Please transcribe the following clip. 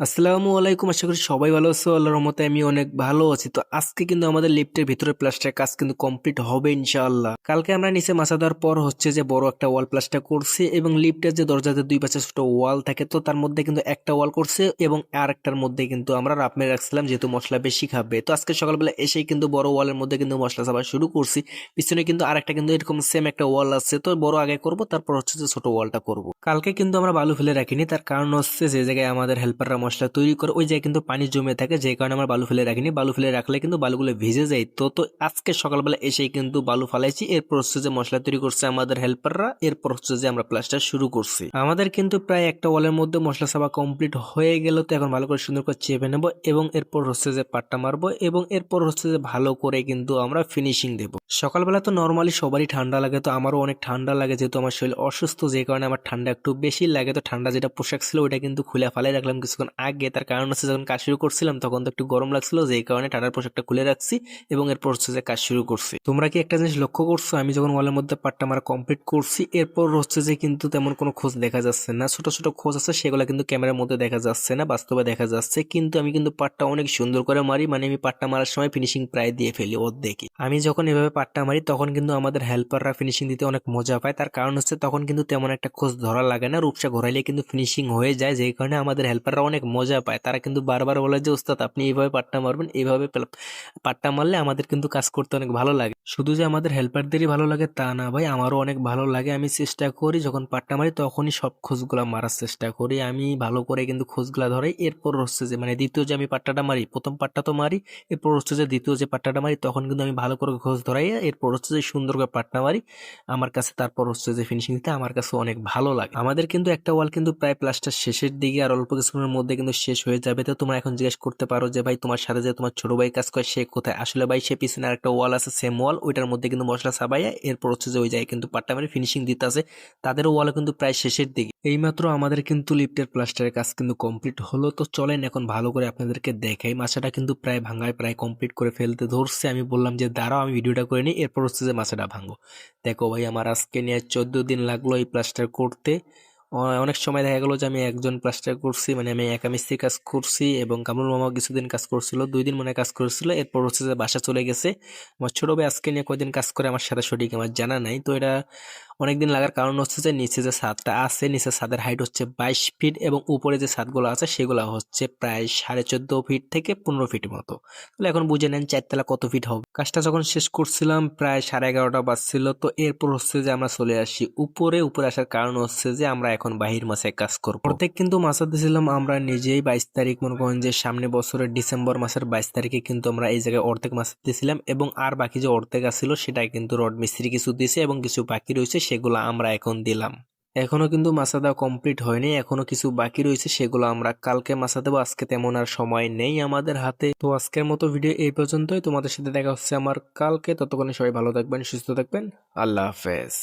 আসসালামু আলাইকুম। আশা করি সবাই ভালো আছো। আল্লাহর রহমতে আমি অনেক ভালো আছি। তো আজকে কিন্তু আমাদের লিফটের ভিতরে প্লাস্টারের কাজ কিন্তু কমপ্লিট হবে ইনশাআল্লাহ। কালকে আমরা নিচে মাচা দেওয়ার পর হচ্ছে যে বড় একটা ওয়াল প্লাস্টার করছি এবং লিফটের যে দরজাতে দুই পাশে ছোট ওয়াল থাকে তো তার মধ্যে কিন্তু একটা ওয়াল করছে এবং আরেকটার মধ্যে কিন্তু আমরা রাপ মেরে রাখছিলাম যেহেতু মশলা বেশি খাবে। তো আজকে সকালবেলা এসেই কিন্তু বড় ওয়ালের মধ্যে কিন্তু মশলা চাপা শুরু করছি। পিছনে কিন্তু আরেকটা কিন্তু এরকম সেম একটা ওয়াল আছে, তো বড় আগে করব, তারপর হচ্ছে যে ছোট ওয়ালটা করব। কালকে কিন্তু আমরা বালু ফেলে রাখিনি, তার কারণ হচ্ছে যে জায়গায় আমাদের হেল্পাররা মশলা তৈরি করে ওই জায়গায় কিন্তু পানি জমে থাকে, যে কারণে আমরা বালু ফেলে রাখিনি। বালু ফেলে রাখলে কিন্তু বালুগুলো ভিজে যায়। তো আজকে সকালবেলা এসেই কিন্তু বালু ফালাইছি, এরপর হচ্ছে যে মশলা তৈরি করছে আমাদের হেল্পাররা, এরপর হচ্ছে যে আমরা প্লাস্টার শুরু করছি। আমাদের কিন্তু প্রায় একটা ওয়ালের মধ্যে মশলা সাবা কমপ্লিট হয়ে গেল। তো এখন ভালো করে সুন্দর করে চেপে নেবো এবং এরপর হচ্ছে যে পাট্টা মারবো এবং এরপর হচ্ছে যে ভালো করে কিন্তু আমরা ফিনিশিং দেবো। সকালবেলা তো নর্মালি সবারই ঠান্ডা লাগে, তো আমারও অনেক ঠান্ডা লাগে যেহেতু আমার শরীর অসুস্থ, যে কারণে আমার ঠান্ডা একটু বেশি লাগে। তো ঠান্ডা যেটা পোশাক ছিল ওইটা কিন্তু খুলে ফালাই রাখলাম কিছুক্ষণ আগে, তার কারণ হচ্ছে যখন কাজ শুরু করছিলাম তখন তো একটু গরম লাগছিল, যেই কারণে ঠান্ডার পোশাকটা খুলে রাখছি এবং এরপর হচ্ছে যে কাজ শুরু করছি। তোমরা কি একটা জিনিস লক্ষ্য করছো, আমি যখন ওয়ালের মধ্যে পাট্টা মারা কমপ্লিট করছি এরপর হচ্ছে যে কিন্তু তেমন কোনো খোঁজ দেখা যাচ্ছে না। ছোট ছোট খোঁজ আছে, সেগুলো কিন্তু ক্যামেরার মধ্যে দেখা যাচ্ছে না, বাস্তবে দেখা যাচ্ছে। কিন্তু আমি কিন্তু পাট্টা অনেক সুন্দর করে মারি, মানে আমি পাট্টা মারার সময় ফিনিশিং প্রায় দিয়ে ফেলি অর্ধেকই। আমি যখন এভাবে পাট্টা মারি তখন কিন্তু আমাদের হেল্পাররা ফিনিশিং দিতে অনেক মজা পায়, তার কারণ হচ্ছে তখন কিন্তু তেমন একটা খোঁজ ধরা লাগে না, রূপসা ঘোরাইলে কিন্তু ফিনিশিং হয়ে যায়, যেই কারণে আমাদের হেল্পাররা অনেক মজা পায়। তারা কিন্তু বারবার বলে যে ওস্তাদ আপনি এইভাবে পাট্টা মারবেন, এইভাবে পাট্টা মারলে আমাদের কিন্তু কাজ করতে অনেক ভালো লাগে। শুধু যে আমাদের হেল্পারদেরই ভালো লাগে তা না ভাই, আমারও অনেক ভালো লাগে। আমি চেষ্টা করি যখন পাট্টা মারি তখনই সব খোঁজগুলা মারার চেষ্টা করি, আমি ভালো করে কিন্তু খোঁজগুলা ধরাই। এরপর হচ্ছে যে মানে দ্বিতীয় যে আমি পাট্টাটা মারি, প্রথম পাট্টা তো মারি, এরপর হচ্ছে যে দ্বিতীয় যে পাট্টাটা মারি তখন কিন্তু আমি ভালো করে খোঁজ ধরাই, এরপর হচ্ছে যে সুন্দর করে পাট্টা মারি আমার কাছে। তারপর হচ্ছে যে ফিনিশিং দিতে আমার কাছে অনেক ভালো লাগে। আমাদের কিন্তু একটা ওয়াল কিন্তু প্রায় প্লাস্টার শেষের দিকে, আর অল্প কিছুক্ষণের মধ্যে কিন্তু শেষ হয়ে যাবে। তো তোমরা এখন জিজ্ঞেস করতে পারো যে ভাই তোমার সাথে যে তোমার ছোট ভাই কাজ করে সে কোথায়? আসলে ভাই সে পিছনে আরেকটা ওয়াল আছে সেম ওয়াল, ওইটার মধ্যে কিন্তু মশলা সাবাইয়া এরপর হচ্ছে যে ওই জায়গায় কিন্তু পাট্টা মারি ফিনিশিং দিতে আছে। তাদেরও ওয়াল কিন্তু প্রায় শেষের দিকে। এইমাত্র আমাদের কিন্তু লিফটের প্লাস্টারের কাজ কিন্তু কমপ্লিট হলো। তো চলেন এখন ভালো করে আপনাদেরকে দেখাই। মাছাটা কিন্তু প্রায় ভাঙায়, প্রায় কমপ্লিট করে ফেলতে ধরছে। আমি বললাম যে দাঁড়াও আমি ভিডিওটা করে নিই, এরপর হচ্ছে যে মাছাটা ভাঙবো। দেখো ভাই আমার আজকে নিয়ে 14 দিন লাগলো এই প্লাস্টার করতে। অনেক সময় দেখা গেল যে আমি একজন প্লাস্টার করছি, মানে আমি একা মিস্ত্রি কাজ করছি এবং কামরুল মামা কিছুদিন কাজ করছিল, 2 দিন মনে কাজ করছিল, এরপর হচ্ছে যে বাসা চলে গেছে। আমার ছোট ভাই আজকে নিয়ে কয়দিন কাজ করে আমার সাথে সঠিক আমার জানা নাই। তো এটা অনেকদিন লাগার কারণ হচ্ছে যে নিচে যে ছাদটা আছে, নিচে ছাদের হাইট হচ্ছে 22 ফিট এবং উপরে যে ছাদগুলো আছে সেগুলো হচ্ছে প্রায় 14.5 ফিট থেকে 15 ফিট মতো। তাহলে এখন বুঝে নেন চারতলা কত ফিট হবে। কাজটা যখন শেষ করছিলাম প্রায় 11:30টা বাজছিল। তো এরপর হচ্ছে যে আমরা চলে আসি উপরে। উপরে আসার কারণ হচ্ছে যে আমরা এখন বাহির মাসে কাজ করবো। অর্ধেক কিন্তু মাছা দিয়েছিলাম আমরা নিজেই। 22 তারিখ মনে করেন যে সামনে বছরের ডিসেম্বর মাসের 22 তারিখে কিন্তু আমরা এই জায়গায় অর্ধেক মাছা দিয়েছিলাম এবং আর বাকি যে অর্ধেক আছিল সেটা কিন্তু রড মিস্ত্রি কিছু দিয়েছে এবং কিছু বাকি রয়েছে সেগুলো আমরা এখন দিলাম। এখনো কিন্তু মাছা দেওয়া কমপ্লিট হয়নি, এখনো কিছু বাকি রয়েছে, সেগুলো আমরা কালকে মাছা দেবো। আজকে তেমন আর সময় নেই আমাদের হাতে। তো আজকের মতো ভিডিও এই পর্যন্তই, তোমাদের সাথে দেখা হচ্ছে আমার কালকে। ততক্ষণে সবাই ভালো থাকবেন, সুস্থ থাকবেন। আল্লাহ হাফেজ।